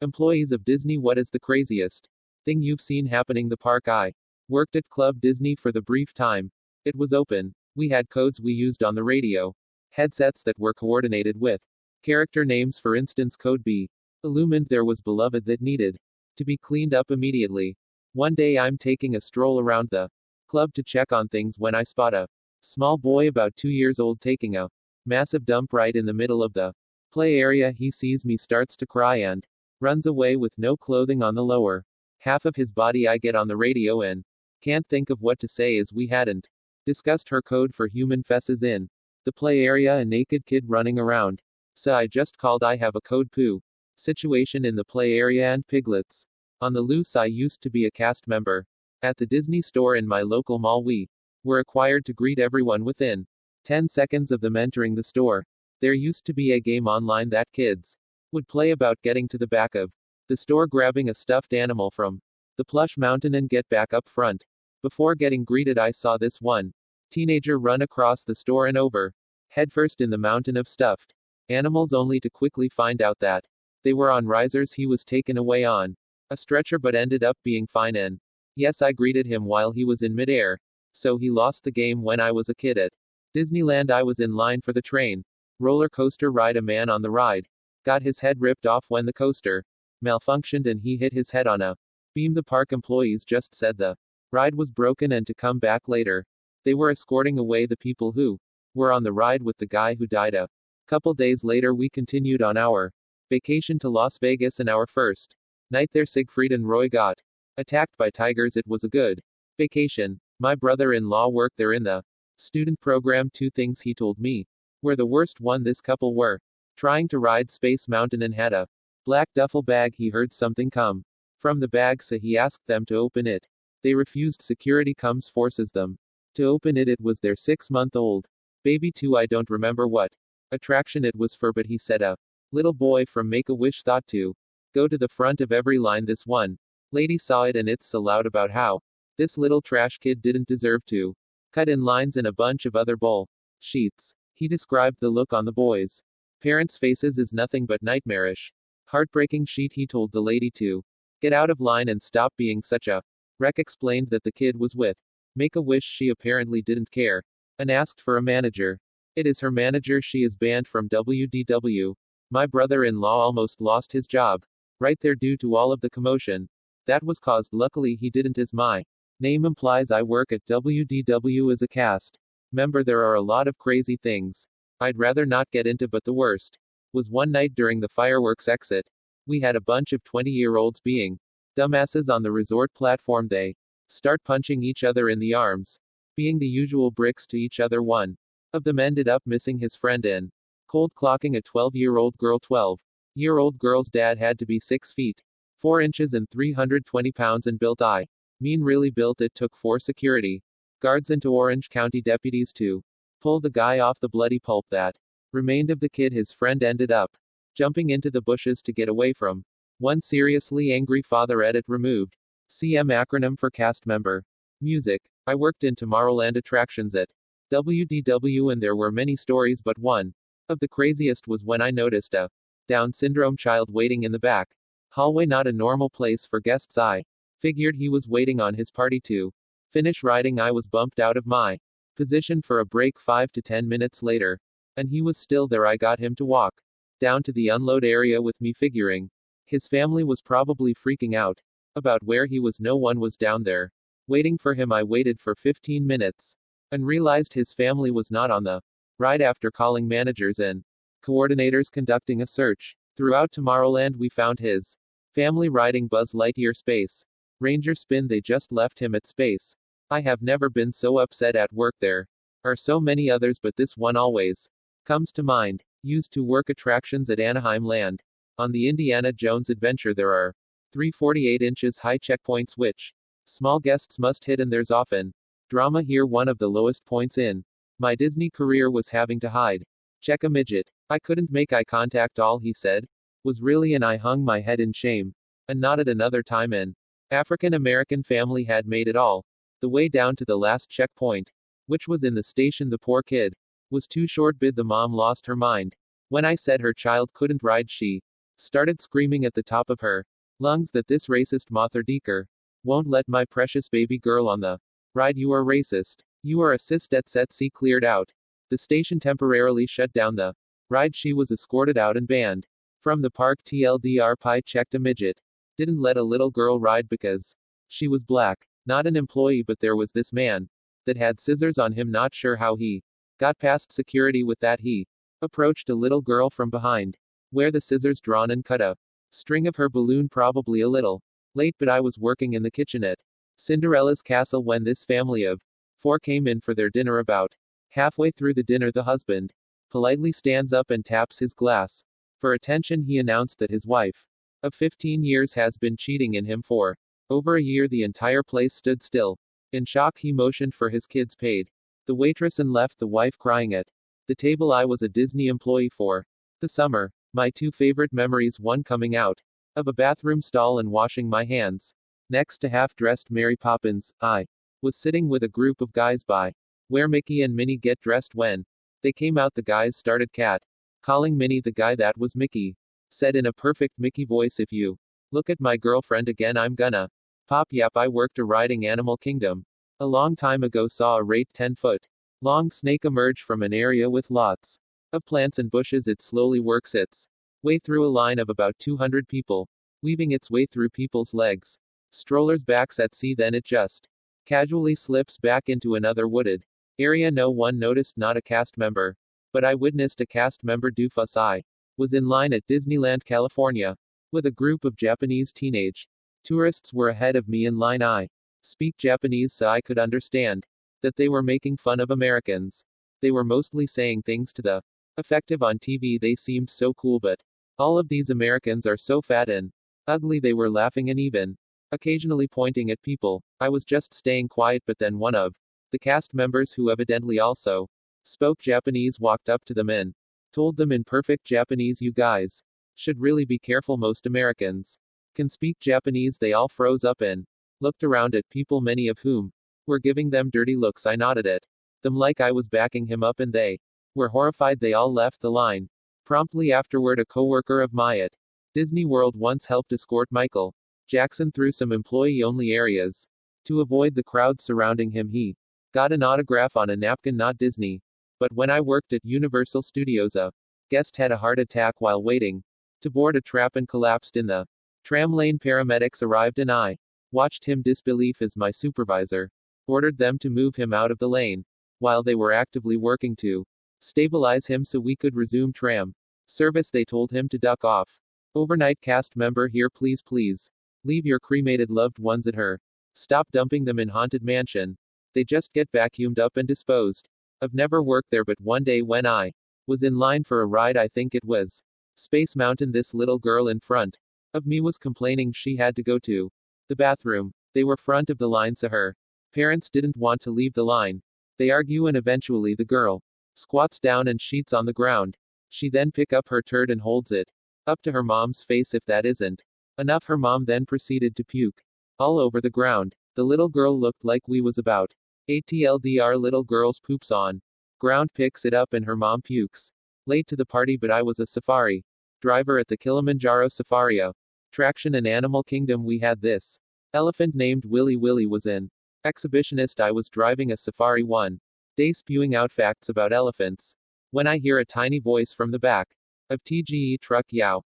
Employees of Disney, what is the craziest thing you've seen happening? The park. I worked at Club Disney for the brief time it was open. We had codes we used on the radio. Headsets that were coordinated with character names, for instance, code B. Illumined. There was beloved that needed to be cleaned up immediately. One day I'm taking a stroll around the club to check on things when I spot a small boy about 2 years old taking a massive dump right in the middle of the play area. He sees me, starts to cry, and runs away with no clothing on the lower half of his body. I get on the radio and can't think of what to say, as we hadn't discussed her code for human fesses in the play area. A naked kid running around. So I just called. I have a code poo situation in the play area and piglets on the loose. I used to be a cast member at the Disney store in my local mall. We were required to greet everyone within 10 seconds of them entering the store. There used to be a game online that kids would play about getting to the back of the store, grabbing a stuffed animal from the plush mountain, and get back up front before getting greeted. I saw this one teenager run across the store and over headfirst in the mountain of stuffed animals, only to quickly find out that they were on risers. He was taken away on a stretcher but ended up being fine, and yes, I greeted him while he was in midair. So he lost the game. When I was a kid at Disneyland, I was in line for the train roller coaster ride. A man on the ride got his head ripped off when the coaster malfunctioned and he hit his head on a beam. The park employees just said the ride was broken and to come back later. They were escorting away the people who were on the ride with the guy who died. A couple days later, we continued on our vacation to Las Vegas, and our first night there, Siegfried and Roy got attacked by tigers. It was a good vacation. My brother-in-law worked there in the student program. Two things he told me were the worst. One, this couple were trying to ride Space Mountain and had a black duffel bag. He heard something come from the bag, so he asked them to open it. They refused. Security comes, forces them to open it. It was their 6-month-old baby too. I don't remember what attraction it was for, but he said a little boy from Make-A-Wish thought to go to the front of every line. This one lady saw it, and it's so loud about how this little trash kid didn't deserve to cut in lines and a bunch of other bull sheets. He described the look on the boys' parents' faces as nothing but nightmarish. Heartbreaking sheet. He told the lady to get out of line and stop being such a wreck. Explained that the kid was with Make-A-Wish. She apparently didn't care and asked for a manager. It is her manager. She is banned from WDW. My brother-in-law almost lost his job right there due to all of the commotion that was caused. Luckily he didn't, as my name implies. I work at WDW as a cast member. There are a lot of crazy things I'd rather not get into, but the worst was one night during the fireworks exit. We had a bunch of 20-year-olds being dumbasses on the resort platform. They start punching each other in the arms, being the usual bricks to each other. One of them ended up missing his friend in cold clocking a 12-year-old girl. 12-year-old girl's dad had to be 6 feet 4 inches and 320 pounds and built. I mean really built. It took 4 security guards and 2 Orange County deputies to pull the guy off the bloody pulp that remained of the kid. His friend ended up jumping into the bushes to get away from one seriously angry father. Edit removed. CM acronym for cast member. Music. I worked in Tomorrowland attractions at WDW, and there were many stories, but one of the craziest was when I noticed a Down syndrome child waiting in the back hallway. Not a normal place for guests. I figured he was waiting on his party to finish riding. I was bumped out of my position for a break 5 to 10 minutes later, and he was still there. I got him to walk down to the unload area with me, figuring his family was probably freaking out about where he was. No one was down there waiting for him. I waited for 15 minutes and realized his family was not on the ride. After calling managers and coordinators conducting a search throughout Tomorrowland, we found his family riding Buzz Lightyear Space Ranger Spin. They just left him at space. I have never been so upset at work. There are so many others, but this one always comes to mind. Used to work attractions at Anaheim Land. On the Indiana Jones Adventure, there are 3 48 inches high checkpoints which small guests must hit, and there's often drama here. One of the lowest points in my Disney career was having to hide check a midget. I couldn't make eye contact. All he said was really, and I hung my head in shame and nodded. Another time an African American family had made it all the way down to the last checkpoint, which was in the station. The poor kid was too short. Bid the mom lost her mind when I said her child couldn't ride. She Started screaming at the top of her lungs that this racist mother deeker won't let my precious baby girl on the ride. You are racist. You are a cis et set. C cleared out. The station temporarily shut down the ride. She was escorted out and banned from the park. TLDR Pi checked a midget. Didn't let a little girl ride because she was black. Not an employee, but there was this man that had scissors on him. Not sure how he got past security with that. He approached a little girl from behind, where the scissors drawn, and cut a string of her balloon. Probably a little late, but I was working in the kitchen at Cinderella's castle when this family of four came in for their dinner. About halfway through the dinner, the husband politely stands up and taps his glass. For attention, he announced that his wife of 15 years has been cheating in him for over a year. The entire place stood still. In shock, he motioned for his kids, paid the waitress, and left the wife crying at the table. I was a Disney employee for the summer. My two favorite memories: one, coming out of a bathroom stall and washing my hands next to half-dressed Mary Poppins. I was sitting with a group of guys by where Mickey and Minnie get dressed. When they came out, the guys started cat calling Minnie. The guy that was Mickey said in a perfect Mickey voice, "If you look at my girlfriend again, I'm gonna pop." Yap, I worked a riding Animal Kingdom a long time ago. Saw a rate 10-foot long snake emerge from an area with lots of plants and bushes. It slowly works its way through a line of about 200 people, weaving its way through people's legs, strollers, backs at sea. Then it just casually slips back into another wooded area. No one noticed, not a cast member, but I witnessed a cast member do fuss. I was in line at Disneyland, California, with a group of Japanese teenage tourists were ahead of me in line. I speak Japanese, so I could understand that they were making fun of Americans. They were mostly saying things to the effective on TV. They seemed so cool, but all of these Americans are so fat and ugly. They were laughing and even occasionally pointing at people. I was just staying quiet, but then one of the cast members, who evidently also spoke Japanese, walked up to them and told them in perfect Japanese, "You guys should really be careful. Most Americans can speak Japanese." They all froze up and looked around at people, many of whom were giving them dirty looks. I nodded at them like I was backing him up, and they were horrified. They all left the line promptly afterward. A coworker of mine at Disney World once helped escort Michael Jackson through some employee-only areas to avoid the crowd surrounding him. He got an autograph on a napkin. Not Disney, but when I worked at Universal Studios, a guest had a heart attack while waiting to board a trap and collapsed in the tram lane. Paramedics arrived and I watched him disbelief as my supervisor ordered them to move him out of the lane while they were actively working to stabilize him so we could resume tram service. They told him to duck off. Overnight cast member here, please, please leave your cremated loved ones at her. Stop dumping them in Haunted Mansion. They just get vacuumed up and disposed. I've never worked there, but one day when I was in line for a ride, I think it was Space Mountain, this little girl in front of me was complaining she had to go to the bathroom. They were front of the line, so her parents didn't want to leave the line. They argue, and eventually the girl squats down and sheets on the ground. She then pick up her turd and holds it up to her mom's face. If that isn't enough, her mom then proceeded to puke all over the ground. The little girl looked like we was about 8 TLDR. Little girl's poops on ground, picks it up, and her mom pukes. Late to the party, but I was a safari driver at the Kilimanjaro Safari attraction in Animal Kingdom. We had this elephant named Willy. Willy was an exhibitionist. I was driving a safari one day, spewing out facts about elephants, when I hear a tiny voice from the back of TGE truck, "Yow.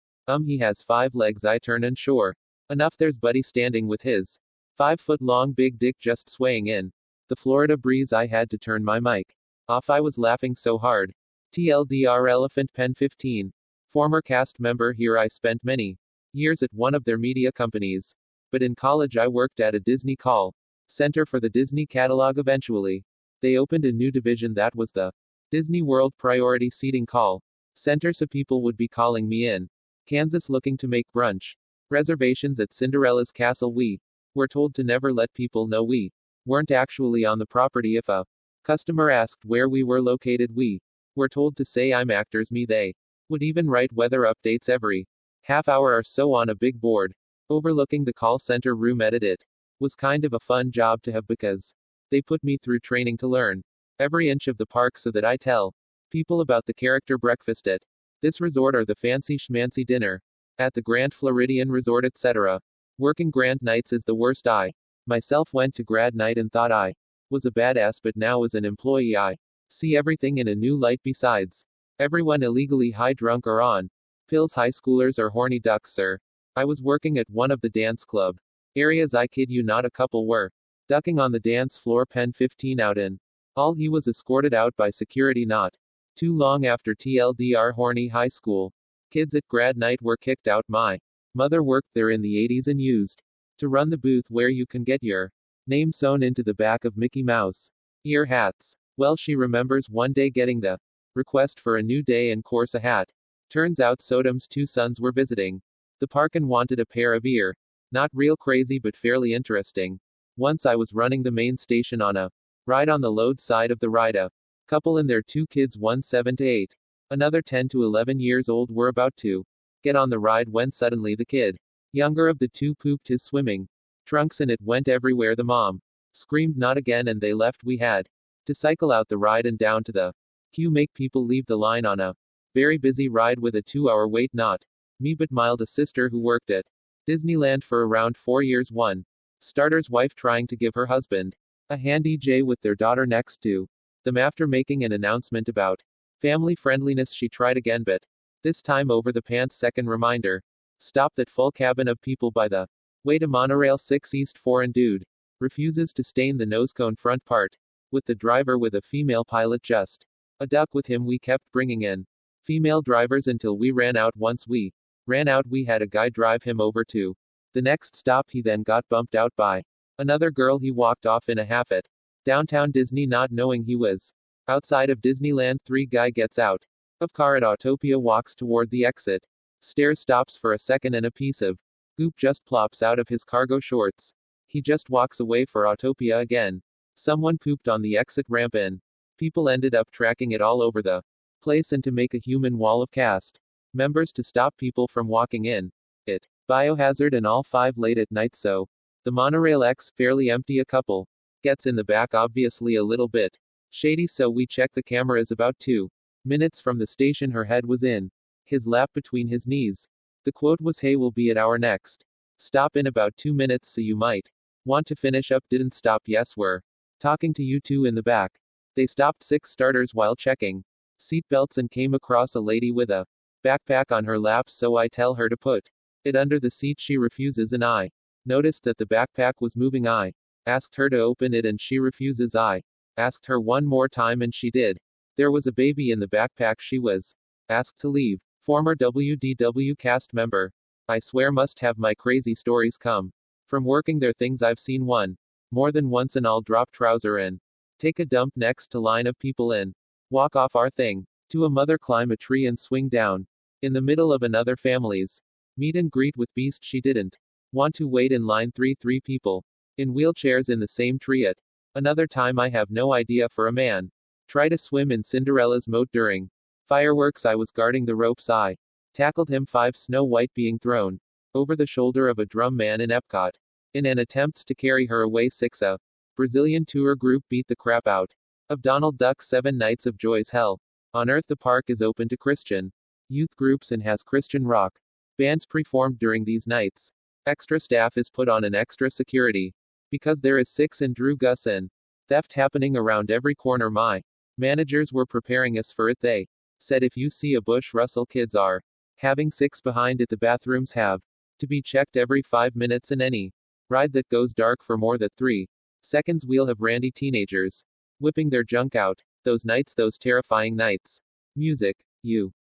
He has 5 legs." I turn, and sure enough, there's Buddy standing with his 5-foot-long big dick just swaying in the Florida breeze. I had to turn my mic off. I was laughing so hard. TLDR Elephant Pen 15. Former cast member here. I spent many years at one of their media companies, but in college I worked at a Disney call center for the Disney catalog. Eventually, they opened a new division that was the Disney World Priority Seating Call Center, so people would be calling me in Kansas looking to make brunch reservations at Cinderella's castle. We were told to never let people know we weren't actually on the property. If a customer asked where we were located, we were told to say, "I'm actors me." They would even write weather updates every half hour or so on a big board overlooking the call center room. It was kind of a fun job to have, because they put me through training to learn every inch of the park so that I tell people about the character breakfast at this resort or the fancy schmancy dinner At the Grand Floridian Resort, etc. Working Grand Nights is the worst. I myself went to grad night and thought I was a badass, but now as an employee I see everything in a new light. Besides, everyone illegally high, drunk, or on pills. High schoolers are horny ducks, sir. I was working at one of the dance club areas. I kid you not, a couple were ducking on the dance floor. Pen 15 out in all. He was escorted out by security not too long after. TLDR, horny high school kids at grad night were kicked out. My mother worked there in the 80s and used to run the booth where you can get your name sewn into the back of Mickey Mouse ear hats. Well, she remembers one day getting the request for a new day and course a hat. Turns out Sodom's two sons were visiting the park and wanted a pair of ear. Not real crazy, but fairly interesting. Once I was running the main station on a ride. On the load side of the ride, a couple and their two kids, one 7 to 8, another 10 to 11 years old, were about to get on the ride when suddenly the kid, younger of the two, pooped his swimming trunks and it went everywhere. The mom screamed not again and they left. We had to cycle out the ride and down to the queue, make people leave the line on a very busy ride with a 2-hour wait. Not me, but mild, a sister who worked at Disneyland for around 4 years. One starter's wife trying to give her husband a handy J with their daughter next to them. After making an announcement about family friendliness, she tried again, but this time over the pants. Second reminder. Stop that full cabin of people by the way to Monorail 6 East 4 and dude refuses to stain the nose cone front part with the driver with a female pilot. Just a duck with him. We kept bringing in female drivers until we ran out. Once we ran out, we had a guy drive him over to the next stop. He then got bumped out by another girl. He walked off in a half at downtown Disney, not knowing he was outside of Disneyland. 3 guy gets out of car at Autopia, walks toward the exit stairs, stops for a second, and a piece of goop just plops out of his cargo shorts. He just walks away for Autopia again. Someone pooped on the exit ramp and people ended up tracking it all over the place and to make a human wall of cast members to stop people from walking in it. Biohazard and all 5 late at night. So the monorail X fairly empty. A couple gets in the back, obviously a little bit shady, so we check the cameras. About 2 minutes from the station, her head was in his lap between his knees. The quote was, "Hey, we'll be at our next stop in about 2 minutes, so you might want to finish up." Didn't stop. Yes, we're talking to you two in the back. They stopped 6 starters while checking seatbelts and came across a lady with a backpack on her lap, so I tell her to put it under the seat. She refuses and I noticed that the backpack was moving. I asked her to open it and she refuses. I asked her one more time and she did. There was a baby in the backpack. She was asked to leave. Former WDW cast member. I swear must have my crazy stories come from working there. Things I've seen one more than once, and I'll drop trouser in, take a dump next to line of people in, walk off our thing to a mother, climb a tree and swing down in the middle of another family's meet and greet with beast. She didn't want to wait in line. 3 people in wheelchairs in the same tree. At another time, I have no idea, for a man try to swim in Cinderella's moat during fireworks. I was guarding the ropes. I tackled him. 5 Snow White being thrown over the shoulder of a drum man in Epcot in an attempt to carry her away. 6 A Brazilian tour group beat the crap out of Donald Duck. 7 Nights of Joy's Hell on Earth. The park is open to Christian youth groups and has Christian rock bands performed during these nights. Extra staff is put on and extra security because there is 6 and Drew Gus and theft happening around every corner. My managers were preparing us for it. They said if you see a bush rustle, kids are having 6 behind it. The bathrooms have to be checked every 5 minutes, and any ride that goes dark for more than 3 seconds, we'll have randy teenagers whipping their junk out. Those nights, those terrifying nights. Music.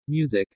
Music.